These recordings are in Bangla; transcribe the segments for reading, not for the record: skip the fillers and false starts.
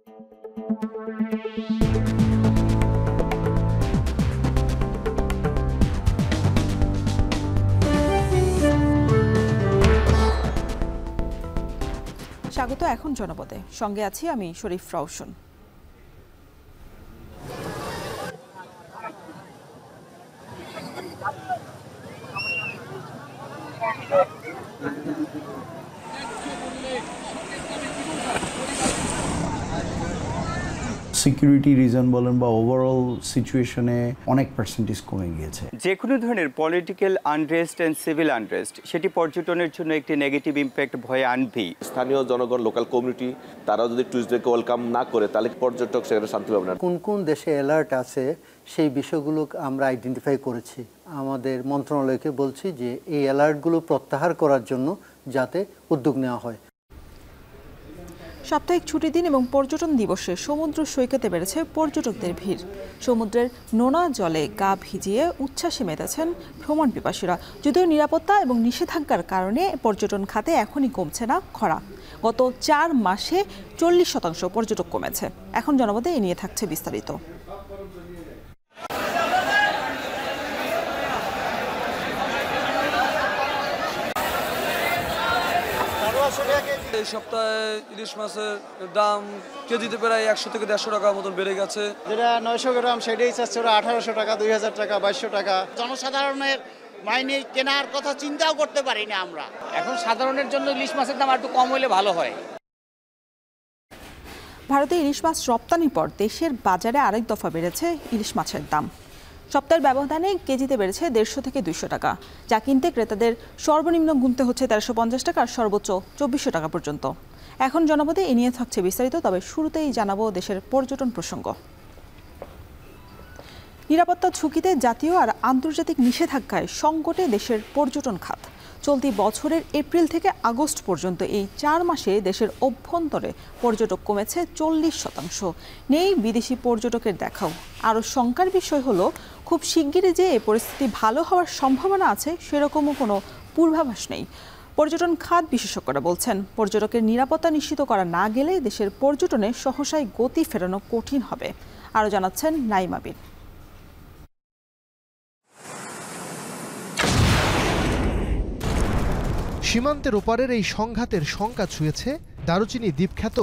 স্বাগত এখন জনপদে, সঙ্গে আছি আমি শরীফ রওশন। সিকিউরিটি রিজন বলেন বা ওভারঅল সিচুয়েশনে অনেক পার্সেন্টেজ কমে গিয়েছে। যে কোনো ধরনের political unrest and civil unrest সেটি পর্যটনের জন্য একটি নেগেটিভ ইম্প্যাক্ট ভয়ে আনবেই। স্থানীয় জনগণ, লোকাল কমিউনিটি তারাও যদি টুরিস্টদেরকে ওয়েলকাম না করে তাহলে পর্যটক সেখানে শান্তি পাবে না। কোন কোন দেশে অ্যালার্ট আছে সেই বিষয়গুলো আমরা আইডেন্টিফাই করেছি। আমাদের মন্ত্রণালয়কে বলছি যে এই অ্যালার্টগুলো প্রত্যাহার করার জন্য যাতে উদ্যোগ নেওয়া হয়। সাপ্তাহিক ছুটির দিন এবং পর্যটন দিবসে সমুদ্র সৈকতে বেড়েছে পর্যটকদের ভিড়। সমুদ্রের নোনা জলে গা ভিজিয়ে উচ্ছ্বাসে মেতেছেন ভ্রমণ পিপাসীরা। যদিও নিরাপত্তা এবং নিষেধাজ্ঞার কারণে পর্যটন খাতে এখনই কমছে না খরা। গত 4 মাসে 40% পর্যটক কমেছে। এখন জনপদে এ নিয়ে থাকছে বিস্তারিত। এই সপ্তাহে ইলিশ মাছের দাম কেজিতে প্রায় 100 থেকে 150 টাকা মতন বেড়ে গেছে। যেটা 900 গ্রাম সেটাই চাচ্ছে ওরা 1800 টাকা, 2000 টাকা, 2200 টাকা। জনসাধারণের মাইনে কেনার কথা চিন্তাও করতে পারি না আমরা। এখন সাধারণের জন্য ইলিশ মাছের দাম একটু কম হলে ভালো হয়। ভারতে ইলিশ মাছ রপ্তানির পর দেশের বাজারে আরেক দফা বেড়েছে ইলিশ মাছের দাম। সপ্তাহের ব্যবধানে কেজিতে বেড়েছে 150 থেকে 200 টাকা, যা কিনতে ক্রেতাদের সর্বনিম্ন গুনতে হচ্ছে 1350 টাকা আর সর্বোচ্চ 2400 টাকা পর্যন্ত। এখন জনপদে এ নিয়ে থাকছে বিস্তারিত, তবে শুরুতেই জানাবো দেশের পর্যটন প্রসঙ্গ। নিরাপত্তা ঝুঁকিতে জাতীয় আর আন্তর্জাতিক নিষেধাজ্ঞায় সংকটে দেশের পর্যটন খাত। চলতি বছরের এপ্রিল থেকে আগস্ট পর্যন্ত এই 4 মাসে দেশের অভ্যন্তরে পর্যটক কমেছে 40%। নেই বিদেশি পর্যটকের দেখাও। আরও শঙ্কার বিষয় হলো খুব শিগগিরই যে এই পরিস্থিতি ভালো হওয়ার সম্ভাবনা আছে সেরকমও কোনো পূর্বাভাস নেই। পর্যটন খাত বিশেষজ্ঞরা বলছেন, পর্যটকের নিরাপত্তা নিশ্চিত করা না গেলে দেশের পর্যটনে সহসায় গতি ফেরানো কঠিন হবে। আরও জানাচ্ছেন নাইমা বিন। সীমান্তের ওপারের এই সংঘাতের শঙ্কা ছুঁয়েছে দারুচিনি দ্বীপখ্যাত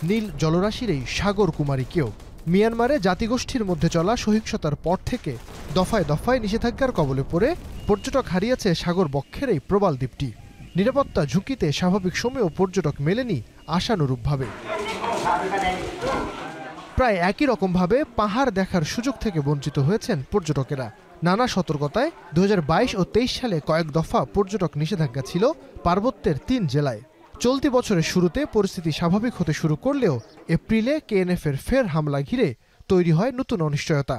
নীল জলরাশির এই সাগর কুমারীকেও। মিয়ানমারে জাতিগোষ্ঠীর মধ্যে চলা সহিংসতার পর থেকে দফায় দফায় নিষেধাজ্ঞার কবলে পড়ে পর্যটক হারিয়েছে সাগর বক্ষের এই প্রবাল দ্বীপটি। নিরাপত্তা ঝুঁকিতে স্বাভাবিক সময়েও পর্যটক মেলেনি আশানুরূপভাবে। প্রায় একই রকমভাবে পাহাড় দেখার সুযোগ থেকে বঞ্চিত হয়েছেন পর্যটকেরা। নানা সতর্কতায় 2022 ও 23 সালে কয়েক দফা পর্যটক নিষেধাজ্ঞা ছিল পার্বত্যের 3 জেলায়। চলতি বছরের শুরুতে পরিস্থিতি স্বাভাবিক হতে শুরু করলেও এপ্রিলে কেএনএফের ফের হামলা ঘিরে তৈরি হয় নতুন অনিশ্চয়তা,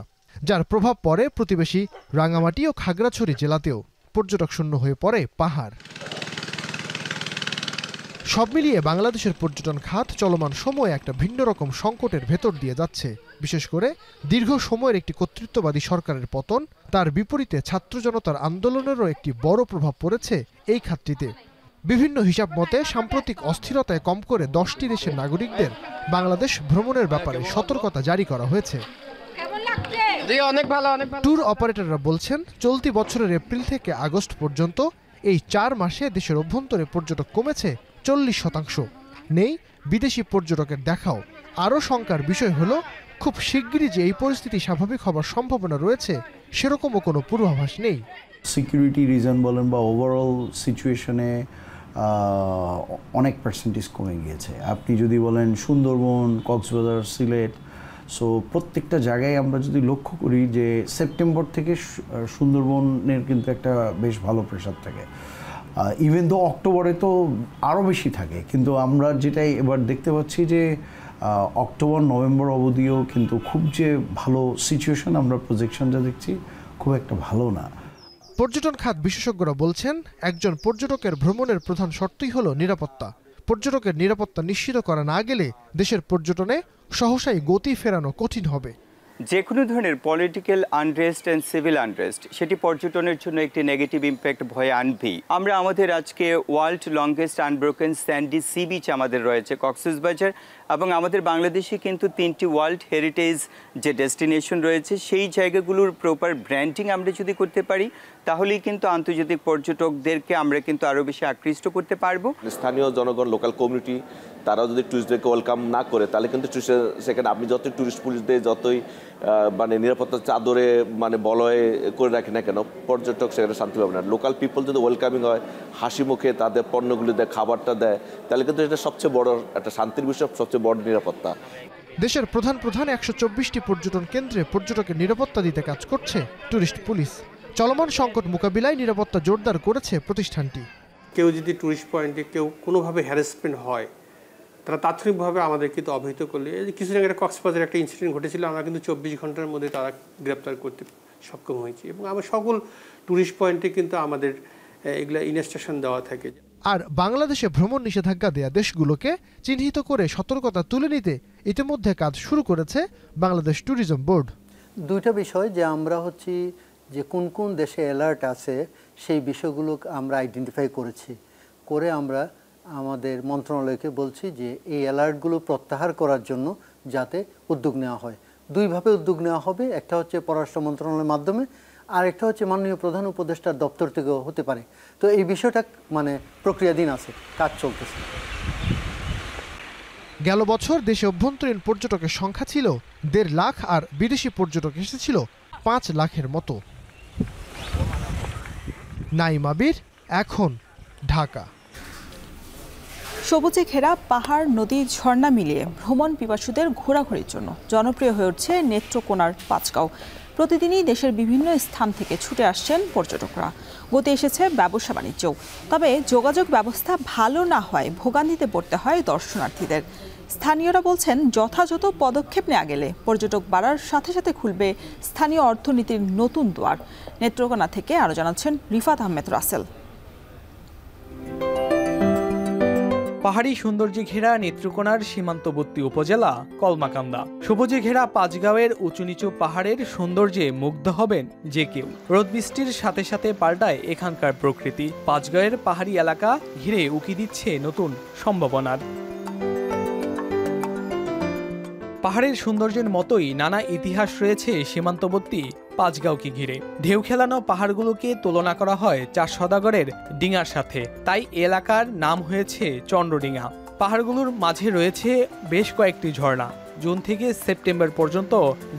যার প্রভাব পড়ে প্রতিবেশী রাঙ্গামাটি ও খাগড়াছড়ি জেলাতেও। পর্যটক শূন্য হয়ে পড়ে পাহাড়। সব মিলিয়ে বাংলাদেশের পর্যটন খাত চলমান সময়ে একটা ভিন্ন রকম সংকটের ভেতর দিয়ে যাচ্ছে। বিশেষ করে দীর্ঘ সময়ের একটি কর্তৃত্ববাদী সরকারের পতন, তার বিপরীতে ছাত্র জনতার আন্দোলনেরও একটি বড় প্রভাব পড়েছে এই খাতটিতে। বিভিন্ন হিসাব মতে সাম্প্রতিক অস্থিরতায় কম করে 10টি দেশের নাগরিকদের বাংলাদেশ ভ্রমণের ব্যাপারে সতর্কতা জারি করা হয়েছে। ট্যুর অপারেটররা বলছেন, চলতি বছরের এপ্রিল থেকে আগস্ট পর্যন্ত এই 4 মাসে দেশের অভ্যন্তরে পর্যটক কমেছে 40%। নেই বিদেশি পর্যটকের দেখাও। আরও শঙ্কার বিষয় হলো খুব শিগগিরই যে এই পরিস্থিতি স্বাভাবিক হবার সম্ভাবনা রয়েছে সেরকমও কোনো পূর্বাভাস নেই। সিকিউরিটি রিজন বলেন বা ওভারঅল সিচুয়েশনে অনেক পার্সেন্টেজ কমে গিয়েছে। আপনি যদি বলেন সুন্দরবন, কক্সবাজার, সিলেট, সো প্রত্যেকটা জায়গায় আমরা যদি লক্ষ্য করি যে সেপ্টেম্বর থেকে সুন্দরবনের কিন্তু একটা বেশ ভালো প্রেশার থাকে। ইভেন তো অক্টোবরে তো আরও বেশি থাকে, কিন্তু আমরা যেটাই এবার দেখতে পাচ্ছি যে অক্টোবর নভেম্বর অবধিও কিন্তু খুব যে ভালো সিচুয়েশন আমরা প্রজেকশনটা দেখছি খুব একটা ভালো না। পর্যটন খাত বিশেষজ্ঞরা বলছেন, একজন পর্যটকের ভ্রমণের প্রধান শর্তই হলো নিরাপত্তা। পর্যটকের নিরাপত্তা নিশ্চিত করা না গেলে দেশের পর্যটনে সহসাই গতি ফেরানো কঠিন হবে। যে কোনো ধরনের political unrest and civil unrest সেটি পর্যটনের জন্য একটি নেগেটিভ ইম্প্যাক্ট ভয়ে আনবেই। আমরা আমাদের আজকে world longest unbroken Sandy sea beach আমাদের রয়েছে কক্সবাজার, এবং আমাদের বাংলাদেশে কিন্তু 3টি ওয়ার্ল্ড হেরিটেজ যে ডেস্টিনেশন রয়েছে সেই জায়গাগুলোর প্রপার ব্র্যান্ডিং আমরা যদি করতে পারি তাহলেই কিন্তু আন্তর্জাতিক পর্যটকদেরকে আমরা কিন্তু আরও বেশি আকৃষ্ট করতে পারবো। স্থানীয় জনগণ, লোকাল কমিউনিটি তারাও যদি টুরিস্টদেরকে ওয়েলকাম না করে তাহলে কিন্তু সেখানে আপনি যতই টুরিস্ট পুলিশদের যতই মানে নিরাপত্তা চাদরে মানে বলয়ে করে রাখি না কেন, পর্যটক সেখানে শান্তি পাবে না। লোকাল পিপল যদি ওয়েলকামিং হয়, হাসি মুখে তাদের পণ্যগুলি দেয়, খাবারটা দেয়, তাহলে কিন্তু এটা সবচেয়ে বড় একটা শান্তির বিষয়, সবচেয়ে বড় নিরাপত্তা। দেশের প্রধান 124টি পর্যটন কেন্দ্রে পর্যটকের নিরাপত্তা দিতে কাজ করছে টুরিস্ট পুলিশ। চলমান সংকট মোকাবিলায় নিরাপত্তা জোরদার করেছে প্রতিষ্ঠানটি। কেউ যদি টুরিস্ট পয়েন্টে কেউ কোনোভাবে হ্যারাসমেন্ট হয়, তারা তাৎক্ষণিকভাবে আমাদের কিন্তু অবহিত করলে, কিছুদিন আগে কক্সবাজারে একটা ইনসিডেন্ট ঘটেছিল, আমরা কিন্তু 24 ঘন্টার মধ্যে তারা গ্রেপ্তার করতে সক্ষম হয়েছি। এবং আমরা সকল টুরিস্ট পয়েন্টে কিন্তু আমাদের এগুলা ইনস্ট্রাকশন দেওয়া থাকে। আর বাংলাদেশে ভ্রমণ নিষেধাজ্ঞা দেয়া দেশগুলোকে চিহ্নিত করে সতর্কতা তুলে নিতে ইতিমধ্যে কাজ শুরু করেছে বাংলাদেশ ট্যুরিজম বোর্ড। দুইটা বিষয় যে আমরা হচ্ছি যে কোন কোন দেশে অ্যালার্ট আছে সেই বিষয়গুলো আমরা আইডেন্টিফাই করে আমরা আমাদের মন্ত্রণালয়কে বলছি যে এই অ্যালার্টগুলো প্রত্যাহার করার জন্য যাতে উদ্যোগ নেওয়া হয়। দুইভাবে উদ্যোগ নেওয়া হবে, একটা হচ্ছে পররাষ্ট্র মন্ত্রণালয়ের মাধ্যমে, আর একটা হচ্ছে মাননীয় প্রধান উপদেষ্টার দপ্তর থেকেও হতে পারে। তো এই বিষয়টা মানে প্রক্রিয়াধীন আছে, কাজ চলতেছে। গেল বছর দেশে অভ্যন্তরীণ পর্যটকের সংখ্যা ছিল 1.5 লাখ আর বিদেশি পর্যটক এসেছিল 5 লাখের মতো। নাঈম আবির, এখন, ঢাকা। সবুজে ঘেরা পাহাড়, নদী, ঝর্ণা মিলিয়ে ভ্রমণ পিপাসুদের ঘোরাঘুরির জন্য জনপ্রিয় হয়ে উঠছে নেত্রকোনার পাঁচগাঁও। প্রতিদিনই দেশের বিভিন্ন স্থান থেকে ছুটে আসছেন পর্যটকরা। গতি এসেছে ব্যবসা বাণিজ্যও। তবে যোগাযোগ ব্যবস্থা ভালো না হয় ভোগান্তিতে পড়তে হয় দর্শনার্থীদের। স্থানীয়রা বলছেন, যথাযথ পদক্ষেপ নেওয়া গেলে পর্যটক বাড়ার সাথে সাথে খুলবে স্থানীয় অর্থনীতির নতুন দুয়ার। নেত্রকোনা থেকে আরও জানাচ্ছেন রিফাত আহমেদ রাসেল। পাহাড়ি সৌন্দর্যে ঘেরা নেত্রকোনার সীমান্তবর্তী উপজেলা কলমাকান্দা। সবুজে ঘেরা পাঁচগাঁওয়ের উঁচু নিচু পাহাড়ের সৌন্দর্যে মুগ্ধ হবেন যে কেউ। রোদ বৃষ্টির সাথে সাথে পাল্টায় এখানকার প্রকৃতি। পাঁচগাঁওয়ের পাহাড়ি এলাকা ঘিরে উকি দিচ্ছে নতুন সম্ভাবনার। পাহাড়ের সৌন্দর্যের মতোই নানা ইতিহাস রয়েছে সীমান্তবর্তী পাঁচগাঁওকে ঘিরে। ঢেউ খেলানো পাহাড়গুলোকে তুলনা করা হয় 4 সওদাগরের ডিঙার সাথে, তাই এলাকার নাম হয়েছে চন্দ্রডিঙা। পাহাড়গুলোর মাঝে রয়েছে বেশ কয়েকটি ঝর্ণা। জুন থেকে সেপ্টেম্বর পর্যন্ত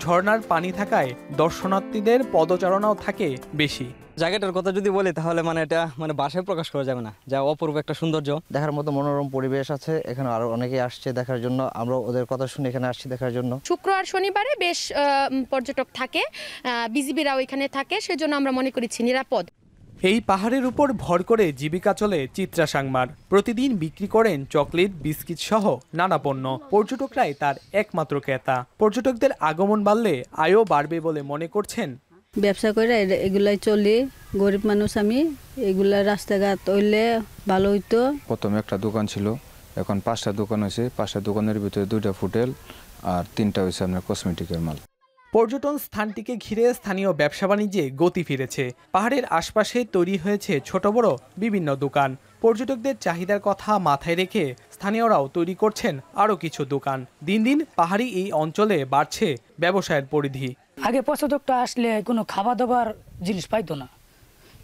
ঝর্ণার পানি থাকায় দর্শনার্থীদের পদচারণাও থাকে বেশি। জায়গাটার কথা যদি বলি তাহলে এটা ভাষায় প্রকাশ করা যাবে না, যা অপূর্ব একটা সৌন্দর্য। দেখার মতো মনোরম পরিবেশ আছে, এখানে আরো অনেকেই আসছে দেখার জন্য। আমরা ওদের কথা শুনে এখানে আসছি দেখার জন্য। শুক্র আর শনিবারে বেশ পর্যটক থাকে, বিজিবিরাও এখানে থাকে, সেজন্য আমরা মনে করেছি নিরাপদ। এই পাহাড়ের উপর ভর করে জীবিকা চলে চিত্রা সাংমার। প্রতিদিন বিক্রি করেন চকলেট, বিস্কিট সহ নানা পণ্য। পর্যটকরাই তার একমাত্র ক্রেতা। পর্যটকদের আগমন বাড়লে আয়ও বাড়বে বলে মনে করছেন। ব্যবসা করে এগুলাই চলি, গরিব মানুষ আমি, এগুলা রাস্তাঘাট হইলে ভালো হইতো। প্রথমে একটা দোকান ছিল, এখন 5টা দোকান হয়েছে। 5টা দোকানের ভিতরে 2টা হোটেল আর 3টা হয়েছে আপনার কসমেটিকের মাল। পর্যটন স্থানটিকে ঘিরে স্থানীয় ব্যবসা বাণিজ্যে গতি ফিরেছে। পাহাড়ের আশপাশে তৈরি হয়েছে ছোট বড় বিভিন্ন দোকান। পর্যটকদের চাহিদার কথা মাথায় রেখে স্থানীয়রাও তৈরি করছেন আরও কিছু দোকান। দিন দিন পাহাড়ি এই অঞ্চলে বাড়ছে ব্যবসায়ের পরিধি। আগে পর্যটকটা আসলে কোনো খাবার দাবার জিনিস পাইতো না,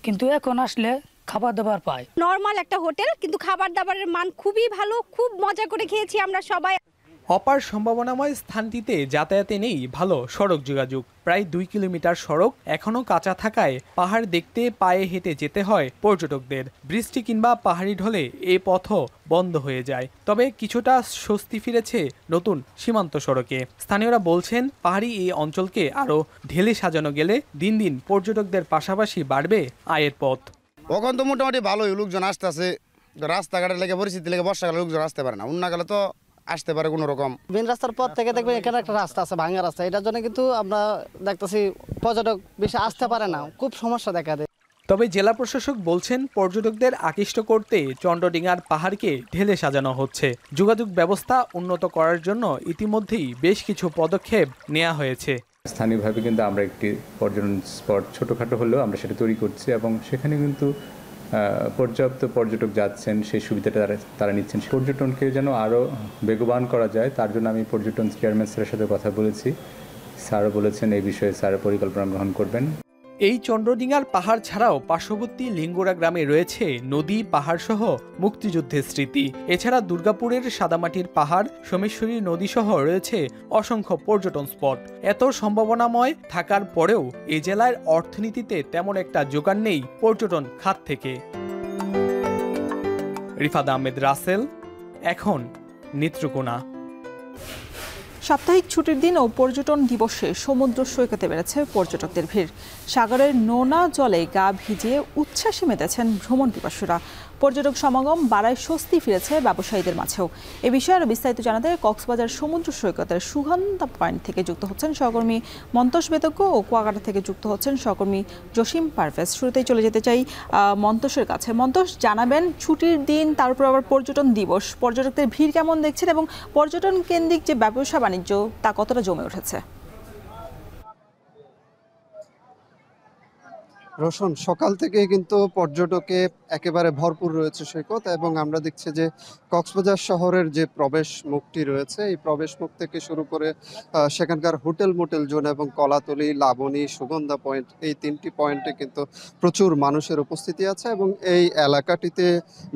কিন্তু এখন আসলে খাবার দাবার পায়। নরমাল একটা হোটেল, কিন্তু খাবার দাবারের মান খুবই ভালো, খুব মজা করে খেয়েছি আমরা সবাই। অপার সম্ভাবনাময় স্থানটিতে যাতায়াতে নেই ভালো সড়ক যোগাযোগ। প্রায় 2 কিলোমিটার সড়ক এখনও কাঁচা থাকায় পাহাড় দেখতে পায়ে হেঁটে যেতে হয় পর্যটকদের। বৃষ্টি কিংবা পাহাড়ি ঢলে এ পথও বন্ধ হয়ে যায়। তবে কিছুটা স্বস্তি ফিরেছে নতুন সীমান্ত সড়কে। স্থানীয়রা বলছেন, পাহাড়ি এই অঞ্চলকে আরও ঢেলে সাজানো গেলে দিন দিন পর্যটকদের পাশাপাশি বাড়বে আয়ের পথ। ওখান তো মোটামুটি ভালোই লোকজন আসতে আছে। রাস্তাঘাটের লেগে পরিস্থিতি লেগে বর্ষাকালে লোকজন আসতে পারে না, অন্যকালে তো আসতে পারে কোনো রকম। মেন রাস্তার পর থেকে দেখবেন এখানে একটা রাস্তা আছে, ভাঙা রাস্তা। এটার জন্য কিন্তু আমরা দেখতেছি পর্যটক বেশি আসতে পারে না, খুব সমস্যা দেখা দেয়। তবে জেলা প্রশাসক বলছেন, পর্যটকদের আকৃষ্ট করতে চন্দ্রডিঙার পাহাড়কে ঢেলে সাজানো হচ্ছে। যোগাযোগ ব্যবস্থা উন্নত করার জন্য ইতিমধ্যেই বেশ কিছু পদক্ষেপ নেওয়া হয়েছে। স্থানীয়ভাবে কিন্তু আমরা একটি পর্যটন স্পট ছোটোখাটো হলেও আমরা সেটা তৈরি করছি এবং সেখানে কিন্তু পর্যাপ্ত পর্যটক যাচ্ছেন, সেই সুবিধাটা তারা নিচ্ছেন। পর্যটনকে যেন আরও বেগবান করা যায় তার জন্য আমি পর্যটন চেয়ারম্যান স্যারের সাথে কথা বলেছি। স্যারও বলেছেন এই বিষয়ে স্যার পরিকল্পনা গ্রহণ করবেন। এই চন্দ্রডিঙ্গার পাহাড় ছাড়াও পার্শ্ববর্তী লিঙ্গোরা গ্রামে রয়েছে নদী, পাহাড় সহ মুক্তিযুদ্ধের স্মৃতি। এছাড়া দুর্গাপুরের সাদামাটির পাহাড়, সোমেশ্বরী নদী সহ রয়েছে অসংখ্য পর্যটন স্পট। এত সম্ভাবনাময় থাকার পরেও এ জেলার অর্থনীতিতে তেমন একটা যোগান নেই পর্যটন খাত থেকে। রিফাত আহমেদ রাসেল, এখন নেত্রকোনা। সাপ্তাহিক ছুটির দিন ও পর্যটন দিবসে সমুদ্র সৈকতে বেড়েছে পর্যটকদের ভিড়। সাগরের নোনা জলে গা ভিজিয়ে উচ্ছ্বাসে মেতেছেন ভ্রমণ পিপাসুরা। পর্যটক সমাগম বাড়ায় স্বস্তি ফিরেছে ব্যবসায়ীদের মাঝেও। এ বিষয়ে আরও বিস্তারিত জানাতে কক্সবাজার সমুদ্র সৈকতের সুগন্ধা পয়েন্ট থেকে যুক্ত হচ্ছেন সহকর্মী মন্তোষ বেতজ্ঞ ও কুয়াকাটা থেকে যুক্ত হচ্ছেন সহকর্মী জসিম পারভেজ। শুরুতেই চলে যেতে চাই মন্তোষের কাছে। মন্তোষ, জানাবেন ছুটির দিন, তার উপর আবার পর্যটন দিবস, পর্যটকদের ভিড় কেমন দেখছেন এবং পর্যটন কেন্দ্রিক যে ব্যবসা বাণিজ্য তা কতটা জমে উঠেছে? রোশন, সকাল থেকে কিন্তু পর্যটকে একেবারে ভরপুর রয়েছে সৈকত, এবং আমরা দেখছি যে কক্সবাজার শহরের যে প্রবেশ মুখটি রয়েছে, এই প্রবেশ মুখ থেকে শুরু করে সেখানকার হোটেল মোটেল জোন এবং কলাতলি, লাবণী, সুগন্ধা পয়েন্ট, এই তিনটি পয়েন্টে কিন্তু প্রচুর মানুষের উপস্থিতি আছে এবং এই এলাকাটিতে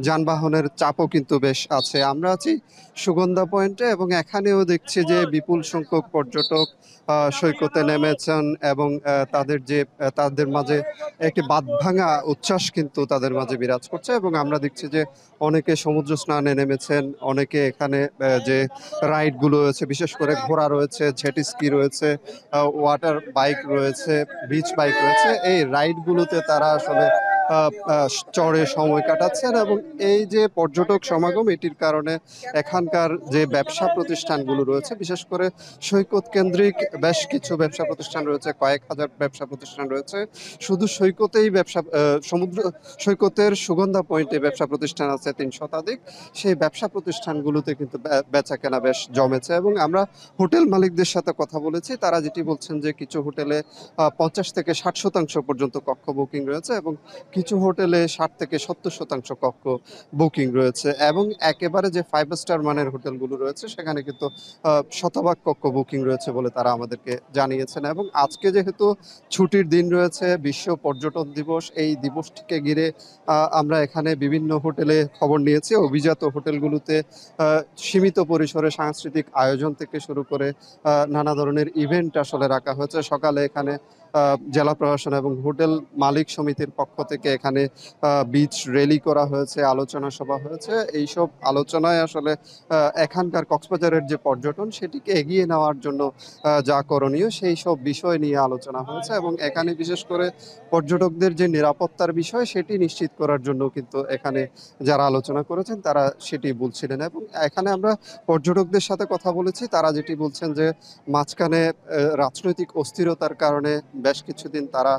যানবাহনের চাপও কিন্তু বেশ আছে। আমরা আছি সুগন্ধা পয়েন্টে এবং এখানেও দেখছি যে বিপুল সংখ্যক পর্যটক সৈকতে নেমেছেন এবং তাদের মাঝে একটি বাঁধ ভাঙা উচ্ছ্বাস কিন্তু তাদের মাঝে বিরাজ করছে। এবং আমরা দেখছি যে অনেকে সমুদ্র স্নানে নেমেছেন, অনেকে এখানে যে রাইডগুলো রয়েছে, বিশেষ করে ঘোড়া রয়েছে, জেটি স্কি রয়েছে, ওয়াটার বাইক রয়েছে, বিচ বাইক রয়েছে, এই রাইডগুলোতে তারা আসলে চড়ে সময় কাটাচ্ছেন। এবং এই যে পর্যটক সমাগম, এটির কারণে এখানকার যে ব্যবসা প্রতিষ্ঠানগুলো রয়েছে, বিশেষ করে সৈকত কেন্দ্রিক বেশ কিছু ব্যবসা প্রতিষ্ঠান রয়েছে, কয়েক হাজার ব্যবসা প্রতিষ্ঠান রয়েছে। শুধু সৈকতেই সমুদ্র সৈকতের সুগন্ধা পয়েন্টে ব্যবসা প্রতিষ্ঠান আছে ৩০০ শতাধিক। সেই ব্যবসা প্রতিষ্ঠানগুলোতে কিন্তু বেচা কেনা বেশ জমেছে। এবং আমরা হোটেল মালিকদের সাথে কথা বলেছি, তারা যেটি বলছেন যে কিছু হোটেলে ৫০ থেকে ৬০% পর্যন্ত কক্ষ বুকিং রয়েছে এবং কিছু হোটেলে ৬০ থেকে ৭০% কক্ষ বুকিং রয়েছে। এবং একেবারে যে 5 স্টার মানের হোটেলগুলো রয়েছে সেখানে কিন্তু শতভাগ কক্ষ বুকিং রয়েছে বলে তারা আমাদেরকে জানিয়েছেন। এবং আজকে যেহেতু ছুটির দিন রয়েছে, বিশ্ব পর্যটন দিবস, এই দিবসটিকে ঘিরে আমরা এখানে বিভিন্ন হোটেলে খবর নিয়েছি। অভিজাত হোটেলগুলোতে সীমিত পরিসরে সাংস্কৃতিক আয়োজন থেকে শুরু করে নানা ধরনের ইভেন্ট আসলে রাখা হয়েছে। সকালে এখানে জেলা প্রশাসন এবং হোটেল মালিক সমিতির পক্ষ থেকে এখানে বিচ র্যালি করা হয়েছে, আলোচনা সভা হয়েছে। এইসব আলোচনায় আসলে এখানকার কক্সবাজারের যে পর্যটন সেটিকে এগিয়ে নেওয়ার জন্য যা করণীয় সেই সব বিষয় নিয়ে আলোচনা হয়েছে। এবং এখানে বিশেষ করে পর্যটকদের যে নিরাপত্তার বিষয় সেটি নিশ্চিত করার জন্য কিন্তু এখানে যারা আলোচনা করেছেন তারা সেটি বলছিলেন। এবং এখানে আমরা পর্যটকদের সাথে কথা বলেছি, তারা যেটি বলছেন যে মাঝখানে রাজনৈতিক অস্থিরতার কারণে বেশ কিছুদিন তারা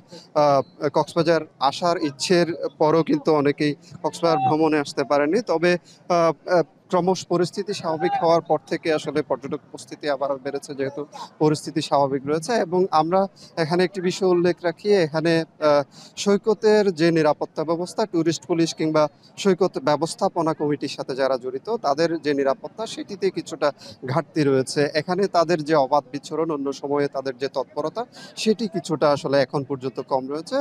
কক্সবাজার আসার ইচ্ছের পরও কিন্তু অনেকেই কক্সবাজার ভ্রমণে আসতে পারেনি। তবে ক্রমশ পরিস্থিতি স্বাভাবিক হওয়ার পর থেকে আসলে পর্যটক উপস্থিতি আবারও বেড়েছে, যেহেতু পরিস্থিতি স্বাভাবিক রয়েছে। এবং আমরা এখানে একটি বিষয় উল্লেখ রাখি, এখানে সৈকতের যে নিরাপত্তা ব্যবস্থা, ট্যুরিস্ট পুলিশ কিংবা সৈকত ব্যবস্থাপনা কমিটির সাথে যারা জড়িত তাদের যে নিরাপত্তা সেটিতে কিছুটা ঘাটতি রয়েছে। এখানে তাদের যে অবাধ বিচরণ, অন্য সময়ে তাদের যে তৎপরতা সেটি কিছুটা আসলে এখন পর্যন্ত কম রয়েছে।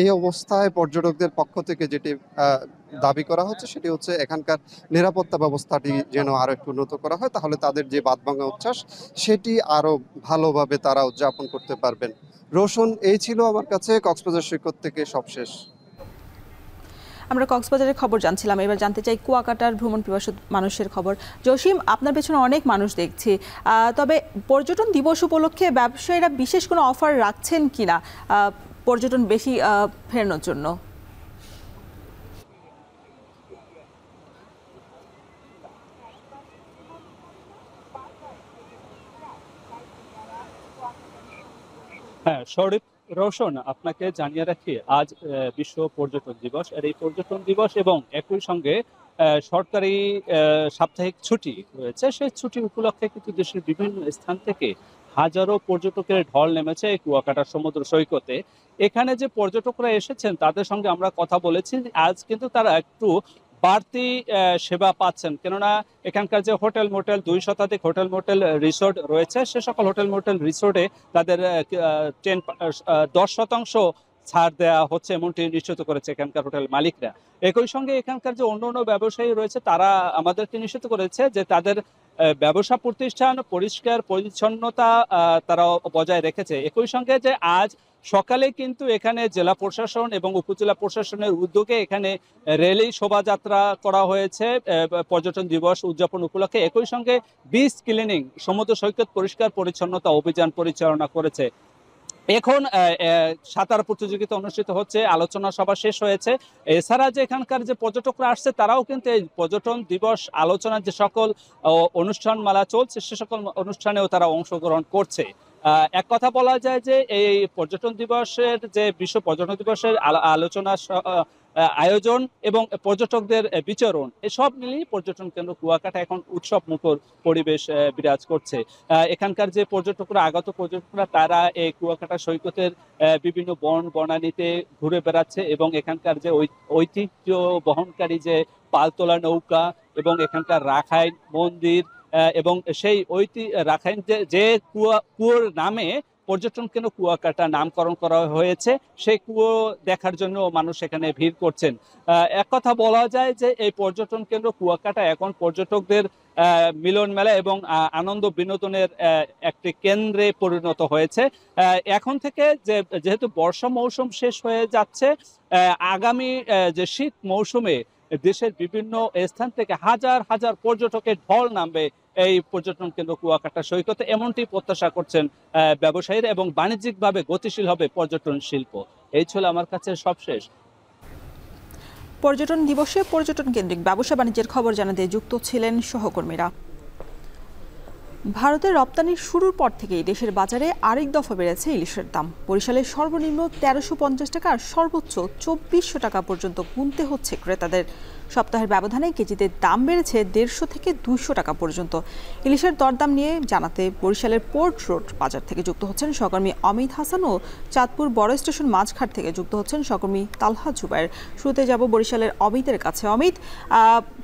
এই অবস্থায় পর্যটকদের পক্ষ থেকে যেটি দাবি করা হচ্ছে সেটি হচ্ছে এখানকার নিরাপত্তা ব্যবস্থাটি যেন আরো একটু উন্নত করা হয়, তাহলে তাদের যে বাঁধভাঙা উচ্ছ্বাস সেটি আরো ভালোভাবে তারা উদযাপন করতে পারবেন। রোশন, এই ছিল আমার কাছে কক্সবাজার সৈকত থেকে সবশেষ। আমরা কক্সবাজারের খবর জানছিলাম, এবার জানতে চাই কুয়াকাটার ভ্রমণ পিপাসু মানুষের খবর। জসিম, আপনার পেছনে অনেক মানুষ দেখছি, তবে পর্যটন দিবস উপলক্ষে ব্যবসায়ীরা বিশেষ কোনো অফার রাখছেন কিনা পর্যটন বেশি ফেরানোর জন্য? হ্যাঁ শরীফ, রোশন, আপনাকে জানিয়ে রাখি আজ বিশ্ব পর্যটন দিবস। আর এই পর্যটন দিবস এবং একই সঙ্গে সরকারি সাপ্তাহিক ছুটি রয়েছে, সেই ছুটি উপলক্ষে কিন্তু দেশের বিভিন্ন স্থান থেকে হাজারো পর্যটকের ঢল নেমেছে এই কুয়াকাটা সমুদ্র সৈকতে। এখানে যে পর্যটকরা এসেছেন তাদের সঙ্গে আমরা কথা বলেছি, আজ কিন্তু তারা একটু বাড়তি সেবা পাচ্ছেন, কেননা এখানকার যে হোটেল মোটেল 2 শতাধিক হোটেল মোটেল রিসোর্ট রয়েছে, সে সকল হোটেল মোটেল রিসোর্টে তাদের 10% ছাড় দেওয়া হচ্ছে এমনটি নিশ্চিত করেছে এখানকার হোটেল মালিকরা। একই সঙ্গে এখানকার যে অন্য ব্যবসায়ী রয়েছে তারা আমাদেরকে নিশ্চিত করেছে যে তাদের ব্যবসা প্রতিষ্ঠান পরিষ্কার পরিচ্ছন্নতা তারা বজায় রেখেছে। একই সঙ্গে যে আজ সকালে কিন্তু এখানে জেলা প্রশাসন এবং উপজেলা প্রশাসনের উদ্যোগে এখানে র্যালি শোভাযাত্রা করা হয়েছে পর্যটন দিবস উদযাপন উপলক্ষে। একই সঙ্গে বিচ ক্লিনিং সমুদ্র সৈকত পরিষ্কার পরিচ্ছন্নতা অভিযান পরিচালনা করেছে। এখন সাঁতার প্রতিযোগিতা অনুষ্ঠিত হচ্ছে, আলোচনা সভা শেষ হয়েছে। এছাড়া যে এখানকার যে পর্যটকরা আসছে তারাও কিন্তু এই পর্যটন দিবস আলোচনার যে সকল অনুষ্ঠানমালা চলছে সে সকল অনুষ্ঠানেও তারা অংশগ্রহণ করছে। এক কথা বলা যায় যে এই পর্যটন দিবসের যে বিশ্ব পর্যটন দিবসের আলোচনা আয়োজন এবং পর্যটকদের বিচরণ এসব মিলিয়ে পর্যটন কেন্দ্র কুয়াকাটা এখন উৎসব মুখর পরিবেশ বিরাজ করছে। এখানকার যে আগত পর্যটকরা তারা এই কুয়াকাটা সৈকতের বিভিন্ন বনানীতে ঘুরে বেড়াচ্ছে এবং এখানকার যে ঐতিহ্য বহনকারী যে পালতোলা নৌকা এবং এখানকার রাখাইন মন্দির এবং সেই রাখাইন যে কুয়োর নামে পর্যটন কেন্দ্র কুয়াকাটা নামকরণ করা হয়েছে, সেই কুয়ো দেখার জন্য মানুষ এখানে ভিড় করছেন। এক কথা বলা যায় যে এই পর্যটন কেন্দ্র কুয়াকাটা এখন পর্যটকদের মিলন মেলা এবং আনন্দ বিনোদনের একটি কেন্দ্রে পরিণত হয়েছে। এখন থেকে যেহেতু বর্ষা মৌসুম শেষ হয়ে যাচ্ছে, আগামী যে শীত মৌসুমে দেশের বিভিন্ন স্থান থেকে হাজার হাজার পর্যটকের ঢল নামবে এই পর্যটন কেন্দ্র কুয়াকাটা সৈকতে, এমনটি প্রত্যাশা করছেন ব্যবসায়ীরা এবং বাণিজ্যিকভাবে গতিশীল হবে পর্যটন শিল্প। এই ছিল আমার কাছে সবশেষ। পর্যটন দিবসে পর্যটন কেন্দ্রিক ব্যবসা বাণিজ্যের খবর জানাতে যুক্ত ছিলেন সহকর্মীরা। ভারতের রপ্তানির শুরুর পর থেকেই দেশের বাজারে আরেক দফা বেড়েছে ইলিশের দাম। বরিশালে সর্বনিম্ন 1350 টাকা আর সর্বোচ্চ 2400 টাকা পর্যন্ত গুনতে হচ্ছে ক্রেতাদের। সপ্তাহের ব্যবধানে কেজিতে দাম বেড়েছে 150 থেকে 200 টাকা পর্যন্ত। ইলিশের দরদাম নিয়ে জানাতে বরিশালের পোর্ট রোড বাজার থেকে যুক্ত হচ্ছেন সহকর্মী অমিত হাসান ও চাঁদপুর বড় স্টেশন মাঝঘাট থেকে যুক্ত হচ্ছেন সহকর্মী তালহা জুবাইর। শুরুতে যাব বরিশালের অমিতের কাছে। অমিত,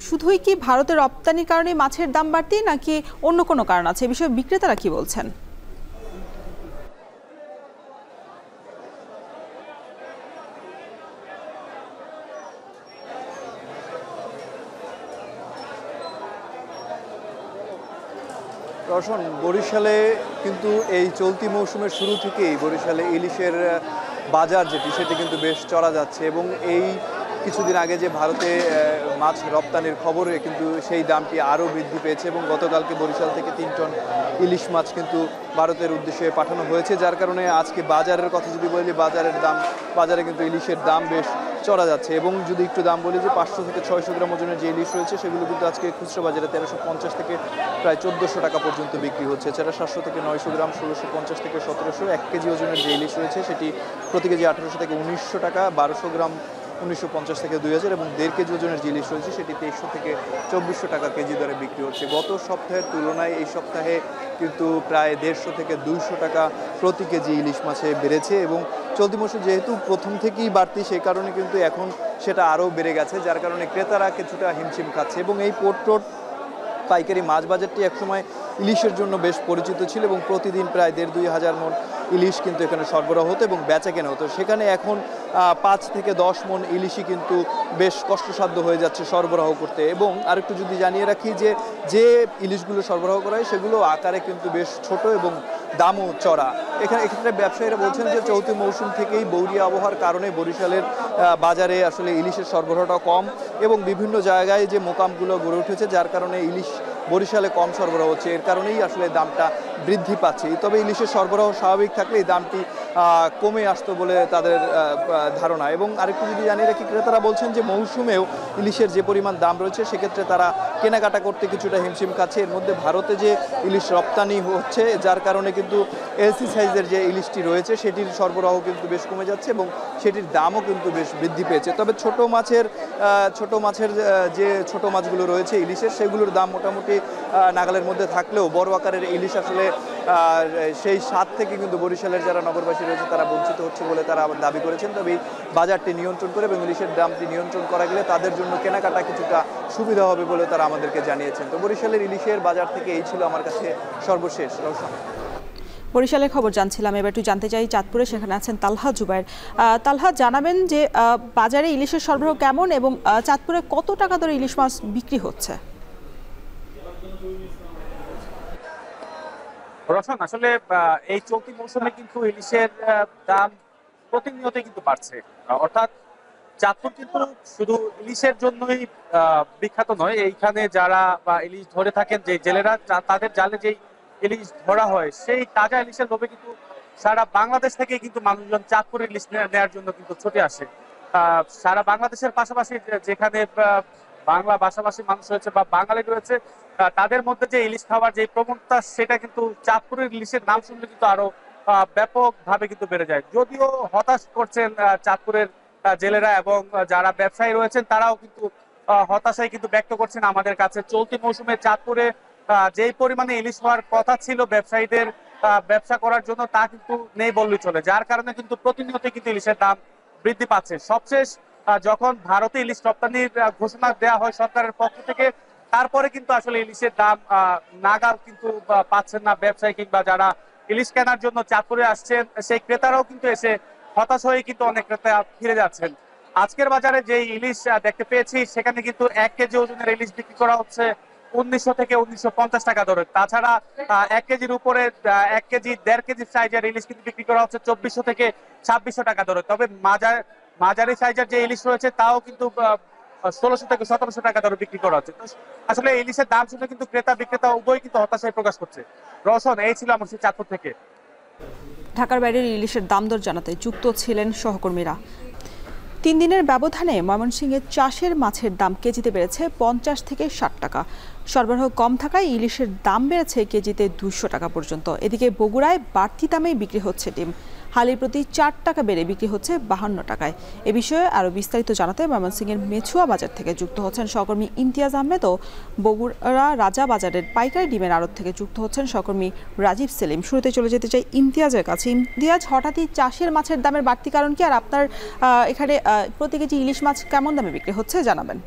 শুধুই কি ভারতের রপ্তানির কারণে মাছের দাম বাড়তি নাকি অন্য কোনো কারণ আছে, এ বিষয়ে বিক্রেতারা কি বলছেন? রওশন, বরিশালে কিন্তু এই চলতি মৌসুমের শুরু থেকেই বরিশালে ইলিশের বাজার সেটি কিন্তু বেশ চড়া যাচ্ছে এবং এই কিছুদিন আগে যে ভারতে মাছ রপ্তানির খবরে কিন্তু সেই দামটি আরও বৃদ্ধি পেয়েছে এবং গতকালকে বরিশাল থেকে 3 টন ইলিশ মাছ কিন্তু ভারতের উদ্দেশ্যে পাঠানো হয়েছে, যার কারণে আজকে বাজারের কথা যদি বলি বাজারে কিন্তু ইলিশের দাম বেশ চড়া যাচ্ছে। এবং যদি একটু দাম বলি যে 500 থেকে 600 গ্রাম ওজনের যে ইলিশ রয়েছে সেগুলো কিন্তু আজকে খুচরা বাজারে 1350 থেকে প্রায় 1400 টাকা পর্যন্ত বিক্রি হচ্ছে। এছাড়া 700 থেকে 900 গ্রাম 1650 থেকে 1700, 1 কেজি ওজনের যে ইলিশ রয়েছে সেটি প্রতি কেজি 1800 থেকে 1900 টাকা, 1200 গ্রাম 1950 থেকে 2000 এবং 1.5 কেজি ওজনের যে ইলিশ রয়েছে সেটি 2300 থেকে 2400 টাকা কেজি দরে বিক্রি হচ্ছে। গত সপ্তাহের তুলনায় এই সপ্তাহে কিন্তু প্রায় 150 থেকে 200 টাকা প্রতি কেজি ইলিশ মাছে বেড়েছে এবং চলতি মৌসুম যেহেতু প্রথম থেকেই বাড়তি সেই কারণে কিন্তু এখন সেটা আরও বেড়ে গেছে, যার কারণে ক্রেতারা কিছুটা হিমশিম খাচ্ছে। এবং এই পোর্ট রোড পাইকারি মাছ বাজারটি একসময় ইলিশের জন্য বেশ পরিচিত ছিল এবং প্রতিদিন প্রায় 1.5-2 হাজার মন ইলিশ কিন্তু এখানে সরবরাহ হতো এবং বেচা কেনা হতো। সেখানে এখন 5 থেকে 10 মন ইলিশই কিন্তু বেশ কষ্টসাধ্য হয়ে যাচ্ছে সরবরাহ করতে। এবং আরেকটু যদি জানিয়ে রাখি যে ইলিশগুলো সরবরাহ করা হয় সেগুলো আকারে কিন্তু বেশ ছোট এবং দামও চড়া। এক্ষেত্রে ব্যবসায়ীরা বলছেন যে চলতি মৌসুম থেকেই বৌরিয়া আবহাওয়ার কারণে বরিশালের বাজারে আসলে ইলিশের সরবরাহটা কম এবং বিভিন্ন জায়গায় যে মোকামগুলো গড়ে উঠেছে যার কারণে ইলিশ বরিশালে কম সরবরাহ হচ্ছে, এর কারণেই আসলে দামটা বৃদ্ধি পাচ্ছে। তবে ইলিশের সরবরাহ স্বাভাবিক থাকলে এই দামটি কমে আসতো বলে তাদের ধারণা। এবং আরেকটু যদি জানিয়ে রাখি, ক্রেতারা বলছেন যে মৌসুমেও ইলিশের যে পরিমাণ দাম রয়েছে সেক্ষেত্রে তারা কেনাকাটা করতে কিছুটা হিমশিম খাচ্ছে। এর মধ্যে ভারতে যে ইলিশ রপ্তানি হচ্ছে যার কারণে কিন্তু এলসি সাইজের যে ইলিশটি রয়েছে সেটির সরবরাহ কিন্তু বেশ কমে যাচ্ছে এবং সেটির দামও কিন্তু বেশ বৃদ্ধি পেয়েছে। তবে ছোট মাছের যে ছোট মাছগুলো রয়েছে ইলিশের সেগুলোর দাম মোটামুটি নাগালের মধ্যে থাকলেও বড় আকারের ইলিশ আসলে সেই স্বাদ থেকে কিন্তু বরিশালের যারা নগরবাসী রয়েছে তারা বঞ্চিত হচ্ছে বলে তারা দাবি করেছেন। তবে বাজারটি নিয়ন্ত্রণ করে এবং ইলিশের দামটি নিয়ন্ত্রণ করা গেলে তাদের জন্য কেনাকাটা কিছুটা সুবিধা হবে বলে তারা আমাদেরকে জানিয়েছেন। তো বরিশালের ইলিশের বাজার থেকে এই ছিল আমার কাছে সর্বশেষ। রওশন, বরিশালের খবর জানছিলাম, এবার একটু জানতে চাই চাঁদপুরে, সেখানে আছেন তালহা জুবায়ের। তালহা, জানাবেন যে বাজারে ইলিশের সরবরাহ কেমন এবং চাঁদপুরে কত টাকা দরে ইলিশ মাছ বিক্রি হচ্ছে? রওশন, আসলে এই চলতি মৌসুমে কিন্তু ইলিশের দাম প্রতিনিয়ত কিন্তু বাড়ছে। অর্থাৎ চাঁদপুর কিন্তু শুধু ইলিশের জন্যই বিখ্যাত নয়, এইখানে যারা ইলিশ ধরে থাকেন যে জেলেরা, তাদের জালে যেই ইলিশ ধরা হয় সেই তাজা ইলিশের লোভে কিন্তু সারা বাংলাদেশ থেকে কিন্তু মানুষজন চাঁদপুর ইলিশ নেওয়ার জন্য কিন্তু ছুটে আসে। সারা বাংলাদেশের পাশাপাশি যেখানে বাংলা ভাষাভাষী মানুষ রয়েছে বা বাঙালি রয়েছে, তাদের মধ্যে যে ইলিশ খাওয়ার যে প্রবণতা, সেটা কিন্তু চাঁদপুরের ইলিশের নাম শুনলে কিন্তু আরো ব্যাপকভাবে কিন্তু বেড়ে যায়। যদিও হতাশ করছেন চাঁদপুরের জেলেরা এবং যারা ব্যবসায়ী রয়েছেন, তারাও কিন্তু হতাশাই কিন্তু ব্যক্ত করছেন আমাদের কাছে। চলতি মৌসুমে চাঁদপুরে যেই পরিমাণে ইলিশ হওয়ার কথা ছিল ব্যবসায়ীদের ব্যবসা করার জন্য, তা কিন্তু নেই বললেই চলে, যার কারণে কিন্তু প্রতিনিয়ত কিন্তু ইলিশের দাম বৃদ্ধি পাচ্ছে। সবশেষ যখন ভারতে ইলিশ রপ্তানির ঘোষণা দেওয়া হয় সরকারের পক্ষ থেকে, তারপরে কিন্তু আসলে ইলিশের দাম নাগাল কিন্তু পাচ্ছেন না ব্যবসায়ী কিংবা যারা ইলিশ কেনার জন্য চাঁদপুরে আসছেন সেই ক্রেতারাও কিন্তু এসে হতাশ হয়ে কিন্তু অনেক ক্রেতা ফিরে যাচ্ছেন। আজকের বাজারে যে ইলিশ দেখতে পেয়েছি, সেখানে কিন্তু 1 কেজি ওজনের ইলিশ বিক্রি করা হচ্ছে 1900 থেকে 1950 টাকা দরে। তাছাড়া 1 কেজির উপরে 1 কেজি 1.5 কেজি সাইজের ইলিশ কিন্তু বিক্রি করা হচ্ছে 2400 থেকে 2600 টাকা দরে। তবে মাঝারি সাইজের যে ইলিশ রয়েছে তাও কিন্তু 1600 থেকে 1700 টাকা দরে বিক্রি করা হচ্ছে। আসলে ইলিশের দাম শুনে কিন্তু ক্রেতা বিক্রেতা উভয় কিন্তু হতাশায় প্রকাশ করছে। রওশন, এই ছিল আমার চাঁদপুর থেকে। ঢাকার বাইরের ইলিশের দাম দর জানাতে যুক্ত ছিলেন সহকর্মীরা। 3 দিনের ব্যবধানে ময়মনসিংহের চাষের মাছের দাম কেজিতে বেড়েছে 50 থেকে 60 টাকা। সরবরাহ কম থাকায় ইলিশের দাম বেড়েছে কেজিতে 200 টাকা পর্যন্ত। এদিকে বগুড়ায় বাড়তি দামে বিক্রি হচ্ছে ডিম, হালির প্রতি 4 টাকা বেড়ে বিক্রি হচ্ছে 52 টাকায়। এ বিষয়ে আরও বিস্তারিত জানাতে ময়মনসিংহের মেছুয়া বাজার থেকে যুক্ত হচ্ছেন সহকর্মী ইমতিয়াজ আহমেদ ও বগুড়া রাজা বাজারের পাইকারি ডিমের আড়ত থেকে যুক্ত হচ্ছেন সহকর্মী রাজীব সেলিম। শুরুতে চলে যেতে চাই ইমতিয়াজের কাছে। ইমতিয়াজ, হঠাৎই চাষের মাছের দামের বাড়তি কারণ কি, আর আপনার এখানে প্রতি কেজি ইলিশ মাছ কেমন দামে বিক্রি হচ্ছে জানাবেন।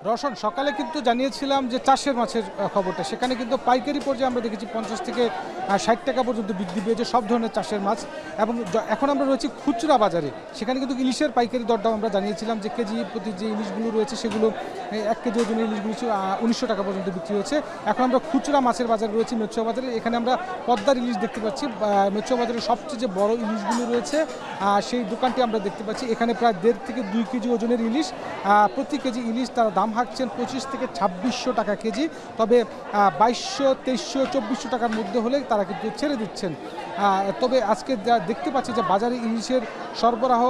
রওশন, সকালে কিন্তু জানিয়েছিলাম যে চাষের মাছের খবরটা, সেখানে কিন্তু পাইকারি পর্যায়ে আমরা দেখেছি 50 থেকে 60 টাকা পর্যন্ত বৃদ্ধি পেয়েছে সব ধরনের চাষের মাছ। এবং এখন আমরা রয়েছি খুচরা বাজারে, সেখানে কিন্তু ইলিশের পাইকারি দরদাম আমরা জানিয়েছিলাম যে কেজি প্রতি যে ইলিশগুলো রয়েছে সেগুলো 1 কেজি ওজনের ইলিশগুলো 1900 টাকা পর্যন্ত বিক্রি হচ্ছে। এখন আমরা খুচরা মাছের বাজারে রয়েছি মেছুয়া বাজারে। এখানে আমরা পদ্মার ইলিশ দেখতে পাচ্ছি। মেছুয়া বাজারের সবচেয়ে যে বড় ইলিশগুলো রয়েছে সেই দোকানটি আমরা দেখতে পাচ্ছি। এখানে প্রায় 1.5 থেকে 2 কেজি ওজনের ইলিশ, প্রতি কেজি ইলিশ তারা দাম হাঁকছেন 25 থেকে 2600 টাকা কেজি। তবে 2200, 2300, 2400 টাকার মধ্যে হলে তারা কিন্তু ছেড়ে দিচ্ছেন। তবে আজকে যা দেখতে পাচ্ছি যে বাজারে ইলিশের সরবরাহ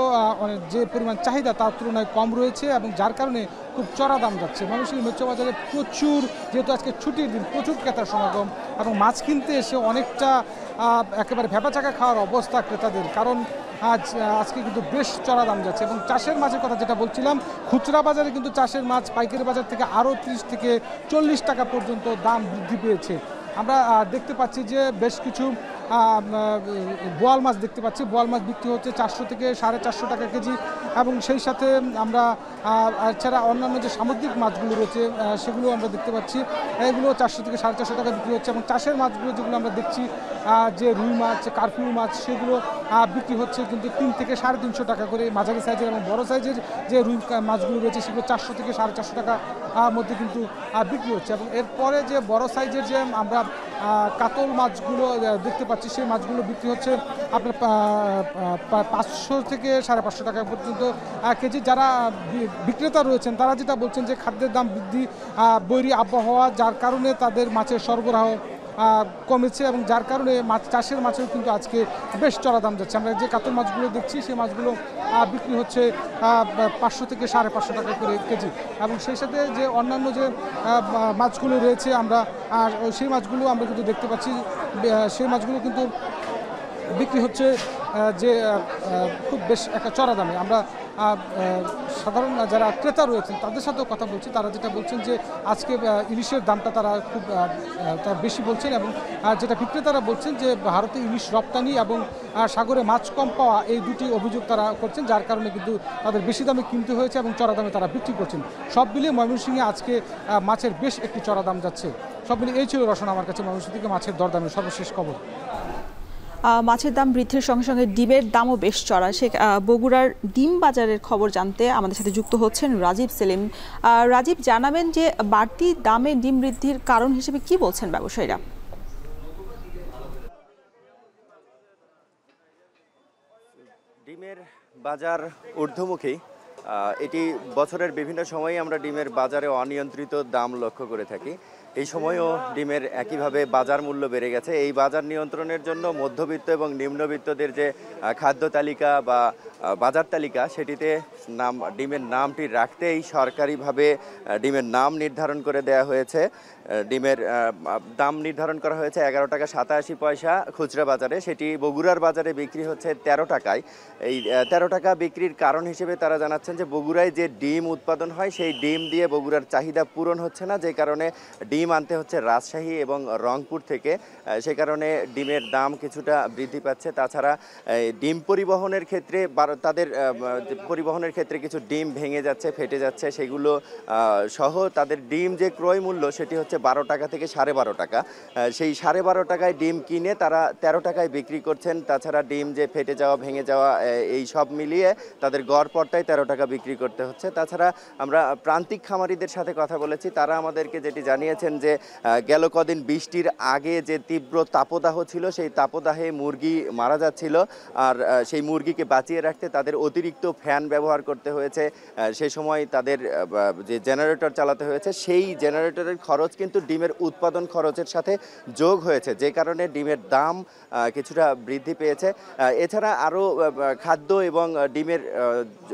যে পরিমাণ চাহিদা তার তুলনায় কম রয়েছে এবং যার কারণে খুব চড়া দাম যাচ্ছে। মানুষের মেছুয়া বাজারে প্রচুর, যেহেতু আজকে ছুটির দিন, প্রচুর ক্রেতার সমাগম এবং মাছ কিনতে এসে অনেকটা একেবারে ভেপাচাকা খাওয়ার অবস্থা ক্রেতাদের, কারণ আজকে কিন্তু বেশ চড়া দাম যাচ্ছে। এবং চাষের মাছের কথা যেটা বলছিলাম, খুচরা বাজারে কিন্তু চাষের মাছ পাইকারি বাজার থেকে আরও 30 থেকে 40 টাকা পর্যন্ত দাম বৃদ্ধি পেয়েছে। আমরা দেখতে পাচ্ছি যে বেশ কিছু বোয়াল মাছ দেখতে পাচ্ছি। বোয়াল মাছ বিক্রি হচ্ছে 400 থেকে 450 টাকা কেজি। এবং সেই সাথে আমরা এছাড়া অন্যান্য যে সামুদ্রিক মাছগুলো রয়েছে সেগুলো আমরা দেখতে পাচ্ছি, এগুলো 400 থেকে 450 টাকা বিক্রি হচ্ছে। এবং চাষের মাছগুলো যেগুলো আমরা দেখছি যে রুই মাছ, কার্ফিউ মাছ, সেগুলো বিক্রি হচ্ছে কিন্তু 3 থেকে 350 টাকা করে। মাঝারি সাইজের এবং বড় সাইজের যে রুই মাছগুলো রয়েছে সেগুলো 400 থেকে 450 টাকা মধ্যে কিন্তু বিক্রি হচ্ছে। এবং এরপরে যে বড় সাইজের যে আমরা কাতল মাছগুলো দেখতে পাচ্ছি, সেই মাছগুলো বিক্রি হচ্ছে আপনার 500 থেকে 550 টাকা পর্যন্ত কেজি। যারা বিক্রেতা রয়েছেন তারা যেটা বলছেন যে খাদ্যের দাম বৃদ্ধি, বৈরী আবহাওয়া, যার কারণে তাদের মাছের সরবরাহ কমেছে এবং যার কারণে চাষের মাছেও কিন্তু আজকে বেশ চড়া দাম যাচ্ছে। আমরা যে কাতল মাছগুলো দেখছি সেই মাছগুলো বিক্রি হচ্ছে 500 থেকে 550 টাকা করে কেজি। এবং সেই সাথে যে অন্যান্য যে মাছগুলো রয়েছে আমরা সেই মাছগুলো আমরা কিন্তু দেখতে পাচ্ছি, সেই মাছগুলো কিন্তু বিক্রি হচ্ছে যে খুব বেশ একটা চড়া দামে। আমরা সাধারণ যারা ক্রেতা রয়েছেন তাদের সাথেও কথা বলছি। তারা যেটা বলছেন যে আজকে ইলিশের দামটা তারা খুব বেশি বলছেন, এবং যেটা বিক্রেতারা বলছেন যে ভারতে ইলিশ রপ্তানি এবং সাগরে মাছ কম পাওয়া, এই দুটি অভিযোগ তারা করছেন, যার কারণে কিন্তু তাদের বেশি দামে কিনতে হয়েছে এবং চড়া দামে তারা বিক্রি করছেন। সব মিলিয়ে ময়মনসিংহে আজকে মাছের বেশ একটি চড়া দাম যাচ্ছে। সব মিলিয়ে এই ছিল রসন আমার কাছে ময়মনসিংহ থেকে মাছের দরদামের সর্বশেষ খবর। মাছের দাম বৃদ্ধির সঙ্গে সঙ্গে ডিমের দামও বেশ চড়া। সে বগুড়ার ডিম বাজারের খবর জানতে আমাদের সাথে যুক্ত হচ্ছেন রাজীব সেলিম। রাজীব, জানাবেন যে বাড়তি দামে ডিম বৃদ্ধির কারণ হিসেবে কি বলছেন ব্যবসায়ীরা? ডিমের বাজার ঊর্ধ্বমুখী। এটি বছরের বিভিন্ন সময়ে আমরা ডিমের বাজারে অনিয়ন্ত্রিত দাম লক্ষ্য করে থাকি। এই সময়ও ডিমের একইভাবে বাজার মূল্য বেড়ে গেছে। এই বাজার নিয়ন্ত্রণের জন্য মধ্যবিত্ত এবং নিম্নবিত্তদের যে খাদ্য তালিকা বা বাজার তালিকা, সেটিতে ডিমের নামটি রাখতেই সরকারিভাবে ডিমের নাম নির্ধারণ করে দেওয়া হয়েছে। ডিমের দাম নির্ধারণ করা হয়েছে 11 টাকা 87 পয়সা খুচরা বাজারে, সেটি বগুড়ার বাজারে বিক্রি হচ্ছে 13 টাকায়। এই 13 টাকা বিক্রির কারণ হিসেবে তারা জানাচ্ছেন যে বগুড়ায় যে ডিম উৎপাদন হয় সেই ডিম দিয়ে বগুড়ার চাহিদা পূরণ হচ্ছে না, যে কারণে ডিম আনতে হচ্ছে রাজশাহী এবং রংপুর থেকে। সে কারণে ডিমের দাম কিছুটা বৃদ্ধি পাচ্ছে। তাছাড়া ডিম পরিবহনের ক্ষেত্রে তাদের পরিবহনের ক্ষেত্রে কিছু ডিম ভেঙে যাচ্ছে, ফেটে যাচ্ছে, সেগুলো সহ তাদের ডিম যে ক্রয় মূল্য সেটি হচ্ছে 12 টাকা থেকে 12.5 টাকা। সেই 12.5 টাকায় ডিম কিনে তারা 13 টাকায় বিক্রি করছেন। তাছাড়া ডিম যে ফেটে যাওয়া, ভেঙে যাওয়া, এই সব মিলিয়ে তাদের গড় পড়তায় 13 টাকা বিক্রি করতে হচ্ছে। তাছাড়া আমরা প্রান্তিক খামারিদের সাথে কথা বলেছি, তারা আমাদেরকে যেটি জানিয়েছেন যে গেল কদিন বৃষ্টির আগে যে তীব্র তাপদাহ ছিল, সেই তাপদাহে মুরগি মারা যাচ্ছিল, আর সেই মুরগিকে বাঁচিয়ে রাখতে তাদের অতিরিক্ত ফ্যান ব্যবহার করতে হয়েছে। সে সময় তাদের যে জেনারেটর চালাতে হয়েছে, সেই জেনারেটরের খরচ কিন্তু ডিমের উৎপাদন খরচের সাথে যোগ হয়েছে, যে কারণে ডিমের দাম কিছুটা বৃদ্ধি পেয়েছে। এছাড়া আরও খাদ্য এবং ডিমের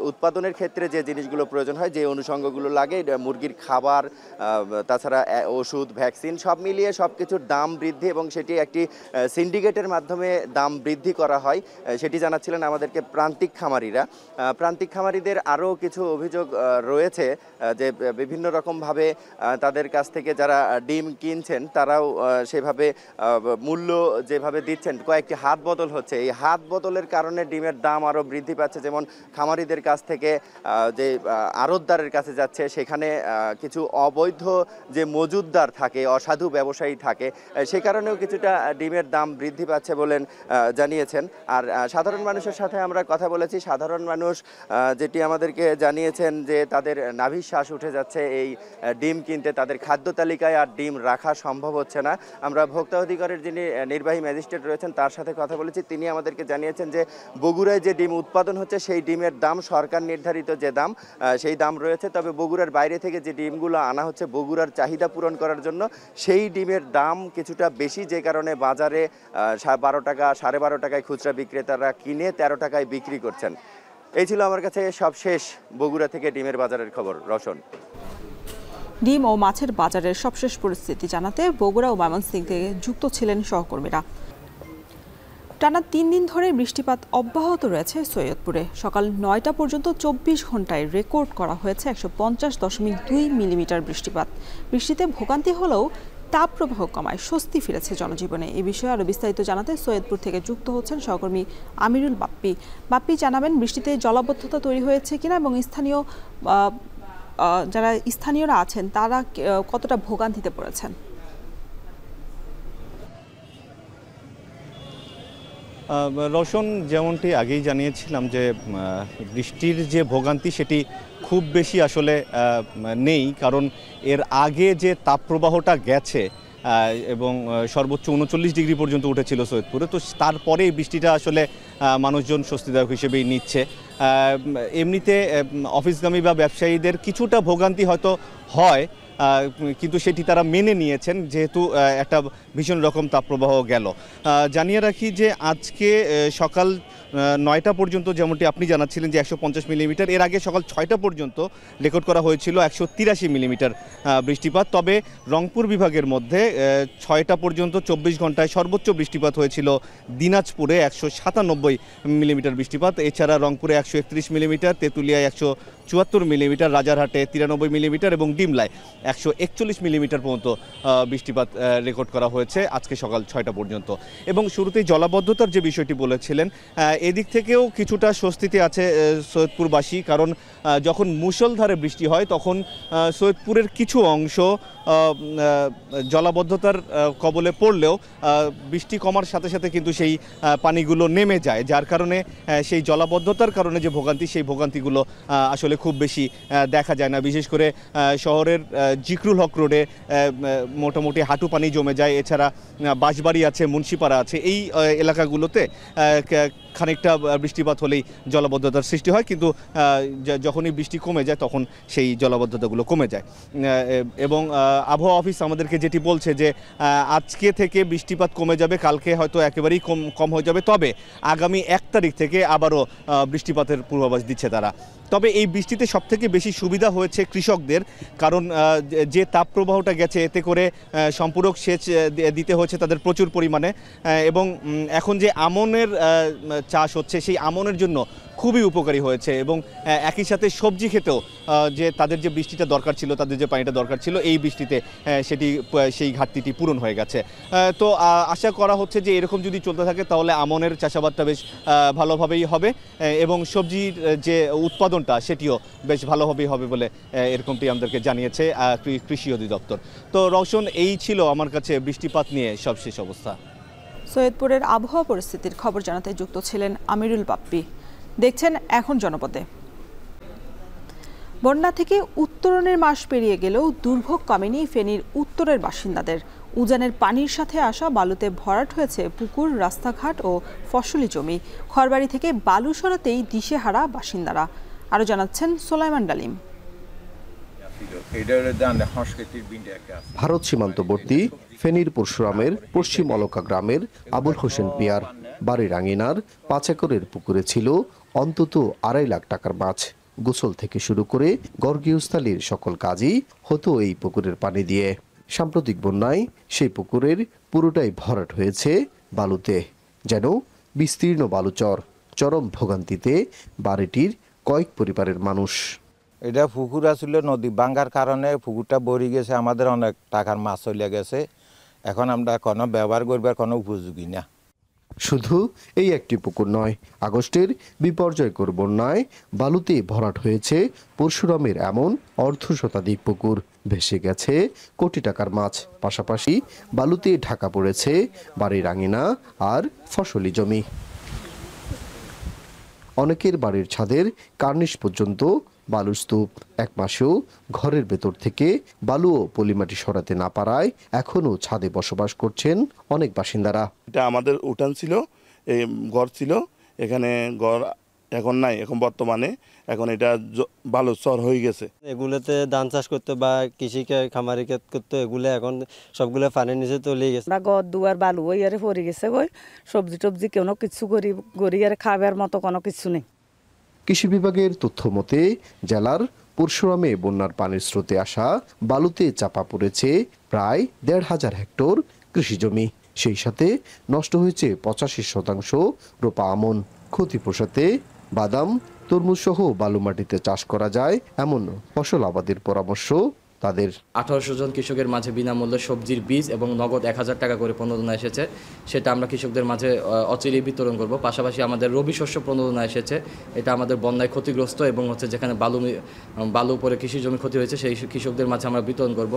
উৎপাদনের ক্ষেত্রে যে জিনিসগুলো প্রয়োজন হয়, যে অনুষঙ্গগুলো লাগে, মুরগির খাবার, তাছাড়া ওষুধ, ভ্যাকসিন, সব মিলিয়ে সব কিছুর দাম বৃদ্ধি, এবং সেটি একটি সিন্ডিকেটের মাধ্যমে দাম বৃদ্ধি করা হয়, সেটি জানাচ্ছিলেন আমাদেরকে প্রান্তিক খামারিরা। প্রান্তিক খামারিদের আরও কিছু অভিযোগ রয়েছে যে বিভিন্ন রকমভাবে তাদের কাছ থেকে যারা ডিম কিনছেন তারাও সেভাবে মূল্য যেভাবে দিচ্ছেন, কয়েকটি হাত বদল হচ্ছে। এই হাত বদলের কারণে ডিমের দাম আরও বৃদ্ধি পাচ্ছে। যেমন খামারিদের কাছ থেকে যে আড়তদারের কাছে যাচ্ছে, সেখানে কিছু অবৈধ যে মজুদদার থাকে, অসাধু ব্যবসায়ী থাকে, সে কারণেও কিছুটা ডিমের দাম বৃদ্ধি পাচ্ছে বলেন জানিয়েছেন। আর সাধারণ মানুষের সাথে আমরা কথা বলেছি, সাধারণ মানুষ যেটি আমাদেরকে জানিয়েছেন যে তাদের নাভির শ্বাস উঠে যাচ্ছে এই ডিম কিনতে, তাদের খাদ্য তালিকায় আর ডিম রাখা সম্ভব হচ্ছে না। আমরা ভোক্তা অধিকারের যিনি নির্বাহী ম্যাজিস্ট্রেট রয়েছেন তার সাথে কথা বলেছি, তিনি আমাদেরকে জানিয়েছেন যে বগুড়ায় যে ডিম উৎপাদন হচ্ছে সেই ডিমের দাম সরকার নির্ধারিত যে দাম, সেই দাম রয়েছে। তবে বগুড়ার বাইরে থেকে যে ডিমগুলো আনা হচ্ছে বগুড়ার চাহিদা পূরণ করার জন্য, সেই ডিমের দাম কিছুটা বেশি, যে কারণে বাজারে 12 টাকা 12.5 টাকায় খুচরা বিক্রেতারা কিনে 13 টাকায় বিক্রি করছেন। এই ছিল আমার কাছে সবশেষ বগুড়া থেকে ডিমের বাজারের খবর। রওশন। ডিম ও মাছের বাজারের সবশেষ পরিস্থিতি জানাতে বগুড়া ও ময়মনসিংহ থেকে যুক্ত ছিলেন সহকর্মীরা। টানা 3 দিন ধরে বৃষ্টিপাত অব্যাহত রয়েছে সৈয়দপুরে। সকাল 9টা পর্যন্ত 24 ঘন্টায় রেকর্ড করা হয়েছে 150.2 মিলিমিটার বৃষ্টিপাত। বৃষ্টিতে ভোগান্তি হলেও তাপপ্রবাহ কমায় স্বস্তি ফিরেছে জনজীবনে। এই বিষয়ে আরও বিস্তারিত জানাতে সৈয়দপুর থেকে যুক্ত হচ্ছেন সহকর্মী আমিরুল বাপ্পি। বাপ্পি, জানাবেন বৃষ্টিতে জলাবদ্ধতা তৈরি হয়েছে কিনা এবং যারা স্থানীয়রা আছেন তারা কতটা ভোগান্তিতে পড়েছেন? রওশন, যেমনটি আগেই জানিয়েছিলাম যে বৃষ্টির যে ভোগান্তি সেটি খুব বেশি আসলে নেই, কারণ এর আগে যে তাপপ্রবাহটা গেছে এবং সর্বোচ্চ 39 ডিগ্রি পর্যন্ত উঠেছিল সৈয়দপুরে, তো তারপরে বৃষ্টিটা আসলে মানুষজন স্বস্তিদায়ক হিসেবেই নিচ্ছে। এমনিতে অফিসগামী বা ব্যবসায়ীদের কিছুটা ভোগান্তি হয়তো হয়, কিন্তু সেটি তারা মেনে নিয়েছেন যেহেতু একটা ভীষণ রকম তাপপ্রবাহ গেল। জানিয়ে রাখি যে আজকে সকাল 9টা পর্যন্ত যেমনটি আপনি জানাচ্ছিলেন যে 150 মিলিমিটার, এর আগে সকাল 6টা পর্যন্ত রেকর্ড করা হয়েছিল 183 মিলিমিটার বৃষ্টিপাত। তবে রংপুর বিভাগের মধ্যে 6টা পর্যন্ত 24 ঘন্টায় সর্বোচ্চ বৃষ্টিপাত হয়েছিল দিনাজপুরে 197 মিলিমিটার বৃষ্টিপাত। এছাড়া রংপুরে 131 মিলিমিটার, তেঁতুলিয়ায় 174 মিলিমিটার, রাজারহাটে 93 মিলিমিটার এবং ডিমলায় 141 মিলিমিটার পর্যন্ত বৃষ্টিপাত রেকর্ড করা হয়েছে আজকে সকাল 6টা পর্যন্ত। এবং শুরুতেই জলাবদ্ধতার যে বিষয়টি বলেছিলেন, এদিক থেকেও কিছুটা স্বস্তিতে আছে সৈয়দপুরবাসী, কারণ যখন মুষলধারে বৃষ্টি হয় তখন সৈয়দপুরের কিছু অংশ জলাবদ্ধতার কবলে পড়লেও বৃষ্টি কমার সাথে সাথে কিন্তু সেই পানিগুলো নেমে যায়, যার কারণে সেই জলাবদ্ধতার কারণে যে ভোগান্তি, সেই ভোগান্তিগুলো আসলে খুব বেশি দেখা যায় না। বিশেষ করে শহরের জিকরুল হক রোডে মোটামুটি হাঁটু পানি জমে যায়। এছাড়া বাঁশবাড়ি আছে, মুন্সিপাড়া আছে, এই এলাকাগুলোতে খানিকটা বৃষ্টিপাত হলেই জলাবদ্ধতার সৃষ্টি হয়, কিন্তু যখনই বৃষ্টি কমে যায় তখন সেই জলাবদ্ধতাগুলো কমে যায়। এবং আবহাওয়া অফিস আমাদেরকে যেটি বলছে যে আজকে থেকে বৃষ্টিপাত কমে যাবে, কালকে হয়তো একেবারেই কম হয়ে যাবে, তবে আগামী 1 তারিখ থেকে আবারও বৃষ্টিপাতের পূর্বাভাস দিচ্ছে তারা। তবে এই বৃষ্টিতে সবথেকে বেশি সুবিধা হয়েছে কৃষকদের, কারণ যে তাপপ্রবাহটা গেছে এতে করে সম্পূরক সেচ দিতে হচ্ছে তাদের প্রচুর পরিমাণে, এবং এখন যে আমনের চাষ হচ্ছে সেই আমনের জন্য খুবই উপকারী হয়েছে। এবং একই সাথে সবজি খেতেও যে তাদের যে বৃষ্টিটা দরকার ছিল, তাদের যে পানিটা দরকার ছিল, এই বৃষ্টিতে সেই ঘাটতিটি পূরণ হয়ে গেছে। তো আশা করা হচ্ছে যে এরকম যদি চলতে থাকে তাহলে আমনের চাষাবাদটা বেশ ভালোভাবেই হবে এবং সবজির যে উৎপাদনটা সেটিও বেশ ভালোভাবেই হবে বলে এরকমটি আমাদেরকে জানিয়েছে কৃষি অধিদপ্তর। তো রওশন, এই ছিল আমার কাছে বৃষ্টিপাত নিয়ে সবশেষ অবস্থা। সৈয়দপুরের আবহাওয়া পরিস্থিতির খবর জানাতে যুক্ত ছিলেন আমিরুল বাপ্পি। দেখছেন এখন জনপদে। বন্যা থেকে উত্তরণের মাস পেরিয়ে গেলেও দুর্ভোগ কমেনি ফেনীর উত্তরের বাসিন্দাদের। উজানের পানির সাথে আসা বালুতে ভরাট হয়েছে পুকুর, রাস্তাঘাট ও ফসলি জমি। ঘরবাড়ি থেকে বালু সরাতেই দিশেহারা বাসিন্দারা। আরো জানাচ্ছেন সোলাইমান ডালিম। ভারত সীমান্তবর্তী ফেনীর পরশুরামের পশ্চিম অলকা গ্রামের আবুল হোসেন পিয়ার বাড়ির আঙিনার 5 একরের পুকুরে ছিল অন্তত 2.5 লাখ টাকার মাছ। গোসল থেকে শুরু করে গর্গীয়স্থালির সকল কাজই হতো এই পুকুরের পানি দিয়ে। সাম্প্রতিক বন্যায় সেই পুকুরের পুরোটাই ভরাট হয়েছে বালুতে, যেন বিস্তীর্ণ বালুচর। চরম ভোগান্তিতে বাড়িটির কয়েক পরিবারের মানুষ। এটা পুকুর আসলে নদী ভাঙ্গার কারণে পুকুরটা ভরে গেছে, আমাদের অনেক টাকার মাছ চলে গেছে। এখন আমরা কোনো ব্যবহার করবার কোনো উপযোগী না। শুধু এই একটি পুকুর নয়, আগস্টের বিপর্যয়কর বন্যায় বালুতে ভরাট হয়েছে পরশুরামের এমন অর্ধশতাধিক পুকুর। ভেসে গেছে কোটি টাকার মাছ, পাশাপাশি বালুতে ঢাকা পড়েছে বাড়ির আঙিনা আর ফসলি জমি। অনেকের বাড়ির ছাদের কার্নিশ পর্যন্ত বালুর স্তূপ। 1 মাসেও ঘরের ভেতর থেকে বালু ও পলিমাটি সরাতে না পারায় এখনও ছাদে বসবাস করছেন অনেক বাসিন্দারা। এটা আমাদের উঠান ছিল, এই ঘর ছিল, এখানে ঘর এখন নাই, এখন বর্তমানে এখন এটা বালু চর হয়ে গেছে। এগুলোতে ধান চাষ করতে বা কৃষিকে খামারি করতে, এগুলো এখন সবগুলো পানির নিচে তলিয়ে গেছে। ঘর দুয়ার বালু ওই আরে পড়ে গেছে, ওই সবজি টবজি কোনো কিছু গড়ি আর খাবার মতো কোনো কিছু নেই। কৃষি বিভাগের তথ্য মতে জেলার পরশুরামে বন্যার পানির স্রোতে আসা বালুতে চাপা পড়েছে প্রায় 1,500 হেক্টর কৃষি জমি। সেই সাথে নষ্ট হয়েছে 85% রোপা আমন। ক্ষতি পোষাতে বাদাম, তরমুজ সহ বালু মাটিতে চাষ করা যায় এমন ফসল আবাদের পরামর্শ তাদের। 1800 জন কৃষকের মাঝে বিনামূল্যে সবজির বীজ এবং নগদ 1000 টাকা করে প্রণোদনা এসেছে, সেটা আমরা কৃষকদের মাঝে অচিরেই বিতরণ করব। পাশাপাশি আমাদের রবি শস্য প্রণোদনা এসেছে, এটা আমাদের বন্যায় ক্ষতিগ্রস্ত এবং যেখানে বালু উপরে কৃষি জমি ক্ষতি হয়েছে সেই কৃষকদের মাঝে আমরা বিতরণ করব।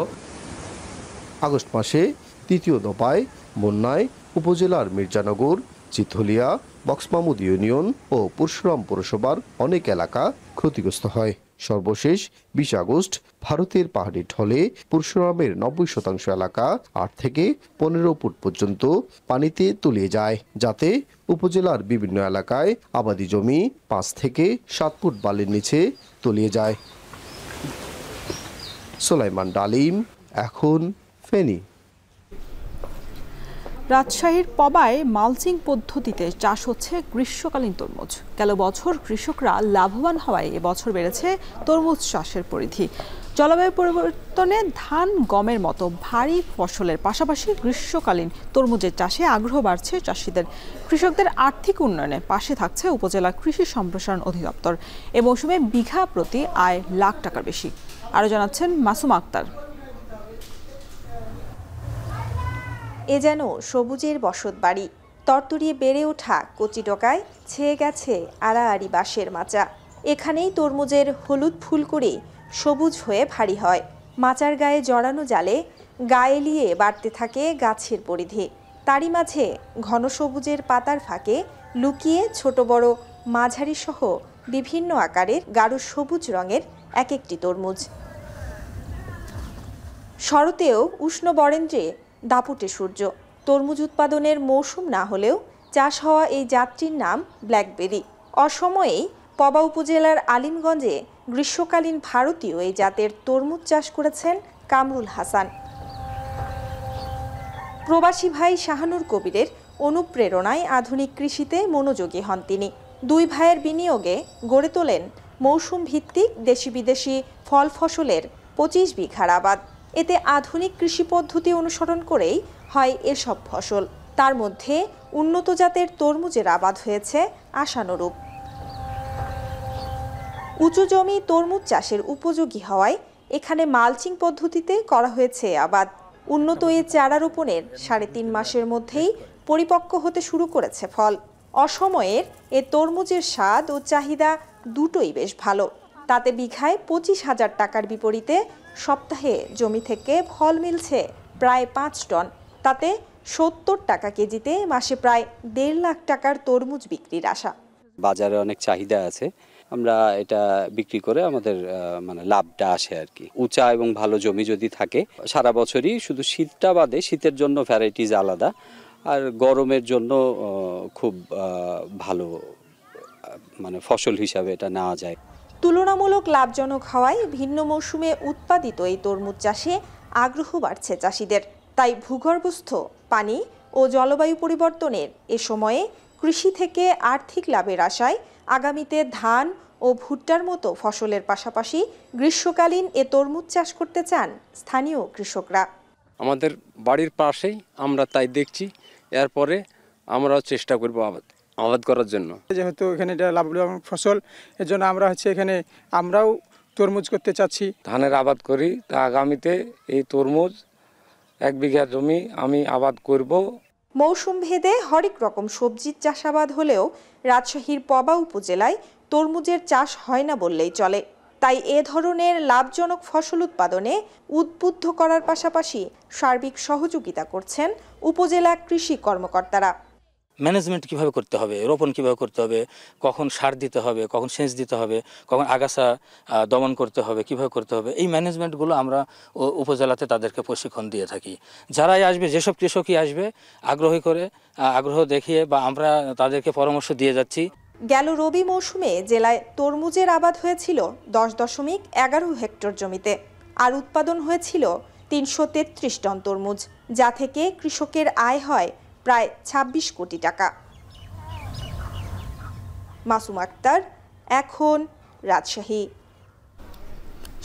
আগস্ট মাসে 3য় দফায় বন্যায় উপজেলার মির্জানগর, চিথলিয়া, বক্সমামুদ ইউনিয়ন ও পরশুরাম পৌরসভার অনেক এলাকা ক্ষতিগ্রস্ত হয়। সর্বশেষ 20 আগস্ট ভারতের পাহাড়ি ঢলে পরশুরামের 90% এলাকা 8 থেকে 15 ফুট পর্যন্ত পানিতে তলিয়ে যায়, যাতে উপজেলার বিভিন্ন এলাকায় আবাদি জমি 5 থেকে 7 ফুট বালির নিচে তলিয়ে যায়। সুলাইমান ডালিম, এখন ফেনী। রাজশাহীর পবায় মালচিং পদ্ধতিতে চাষ হচ্ছে গ্রীষ্মকালীন তরমুজ। গেল বছর কৃষকরা লাভবান হওয়ায় এবছর বেড়েছে তরমুজ চাষের পরিধি। জলবায়ু পরিবর্তনে ধান গমের মতো ভারী ফসলের পাশাপাশি গ্রীষ্মকালীন তরমুজের চাষে আগ্রহ বাড়ছে চাষিদের। কৃষকদের আর্থিক উন্নয়নে পাশে থাকছে উপজেলা কৃষি সম্প্রসারণ অধিদপ্তর। এ মৌসুমে বিঘা প্রতি আয় লাখ টাকার বেশি। আরও জানাচ্ছেন মাসুম আক্তার। এ যেন সবুজের বসত বাড়ি। তরতরিয়ে বেড়ে ওঠা কচি ডগায় ছেয়ে গেছে আড়াআড়ি বাঁশের মাচা। এখানেই তরমুজের হলুদ ফুল করে সবুজ হয়ে ভারী হয়। মাচার গায়ে জড়ানো জালে গায়ে লিয়ে বাড়তে থাকে গাছের পরিধি। তারই মাঝে ঘন সবুজের পাতার ফাঁকে লুকিয়ে ছোট বড় মাঝারি সহ বিভিন্ন আকারের গাঢ় সবুজ রঙের এক একটি তরমুজ। শরতেও উষ্ণ বরেন্দ্রে দাপুটে সূর্য। তরমুজ উৎপাদনের মৌসুম না হলেও চাষ হওয়া এই জাতটির নাম ব্ল্যাকবেরি। অসময়েই পবা উপজেলার আলিমগঞ্জে গ্রীষ্মকালীন ভারতীয় এই জাতের তরমুজ চাষ করেছেন কামরুল হাসান। প্রবাসী ভাই শাহানুর কবিরের অনুপ্রেরণায় আধুনিক কৃষিতে মনোযোগী হন তিনি। দুই ভাইয়ের বিনিয়োগে গড়ে তোলেন মৌসুম ভিত্তিক দেশি বিদেশি ফল ফসলের 25 বিঘার আবাদ। এতে আধুনিক কৃষি পদ্ধতি অনুসরণ করেই হয় এসব ফসল। তার মধ্যে উন্নত জাতের তরমুজের আবাদ হয়েছে আশানুরূপ। উঁচু জমি তরমুজ চাষের উপযোগী হওয়ায় এখানে মালচিং পদ্ধতিতে করা হয়েছে আবাদ। উন্নত এ চারা রোপণের 3.5 মাসের মধ্যেই পরিপক্ক হতে শুরু করেছে ফল। অসময়ের এ তরমুজের স্বাদ ও চাহিদা দুটোই বেশ ভালো। তাতে বিঘায় 25,000 টাকার বিপরীতে সপ্তাহে জমি থেকে ফল মিলছে প্রায় 5 টন। তাতে 70 টাকা কেজিতে মাসে প্রায় 1.5 লাখ টাকার তরমুজ বিক্রির আশা। বাজারে অনেক চাহিদা আছে, আমরা এটা বিক্রি করে আমাদের লাভটা আসে আর কি। উঁচা এবং ভালো জমি যদি থাকে সারা বছরই, শুধু শীতটা বাদে, শীতের জন্য ভ্যারাইটিস আলাদা, আর গরমের জন্য খুব ভালো ফসল হিসাবে এটা নেওয়া যায়। তুলনামূলক লাভজনক হওয়ায় ভিন্ন মৌসুমে উৎপাদিত এই তরমুজ চাষে আগ্রহ বাড়ছে চাষিদের। তাই ভূগর্ভস্থ পানি ও জলবায়ু পরিবর্তনের এ সময়ে কৃষি থেকে আর্থিক লাভের আশায় আগামীতে ধান ও ভুট্টার মতো ফসলের পাশাপাশি গ্রীষ্মকালীন এ তরমুজ চাষ করতে চান স্থানীয় কৃষকরা। আমাদের বাড়ির পাশেই আমরা তাই দেখছি, এরপরে আমরাও চেষ্টা করব আবাদ করার জন্য। যেহেতু এখানে এটা লাভজনক ফসল, এর জন্য আমরাও তরমুজ করতে চাচ্ছি। ধানের আবাদ করি, তা আগামীতে এই তরমুজ 1 বিঘা জমি আমি আবাদ করব। মৌসুম ভেদে হরেক রকম সবজির চাষাবাদ হলেও রাজশাহীর পবা উপজেলায় তরমুজের চাষ হয় না বললেই চলে। তাই এ ধরনের লাভজনক ফসল উৎপাদনে উদ্বুদ্ধ করার পাশাপাশি সার্বিক সহযোগিতা করছেন উপজেলা কৃষি কর্মকর্তারা। ম্যানেজমেন্ট কিভাবে করতে হবে, রোপণ কিভাবে করতে হবে, কখন সার দিতে হবে, কখন সেচ দিতে হবে, কখন আগাছা দমন করতে হবে, কিভাবে করতে হবে, এই ম্যানেজমেন্টগুলো আমরা উপজেলাতে তাদেরকে প্রশিক্ষণ দিয়ে থাকি। যারাই আসবে, যেসব কৃষকই আসবে আগ্রহ দেখিয়ে বা আমরা তাদেরকে পরামর্শ দিয়ে যাচ্ছি। গেল রবি মৌসুমে জেলায় তরমুজের আবাদ হয়েছিল 10.11 হেক্টর জমিতে, আর উৎপাদন হয়েছিল 333 টন তরমুজ, যা থেকে কৃষকের আয় হয় প্রায় 26 কোটি টাকা। মাসুম আক্তার, এখন, রাজশাহী।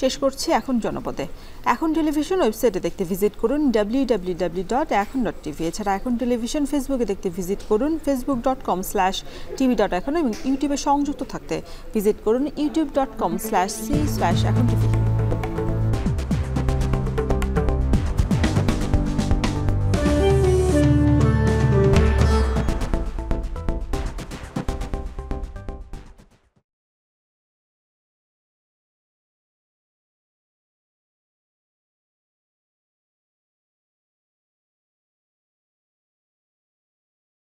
শেষ করছি এখন জনপদে। এখন টেলিভিশন ওয়েবসাইটে দেখতে ভিজিট করুন www.এখন.tv। এছাড়া এখন টেলিভিশন ফেসবুকে দেখতে ভিজিট করুন facebook.com/tv.এখন এবং ইউটিউবে সংযুক্ত থাকতে ভিজিট করুন youtube.com/c/এখন tv।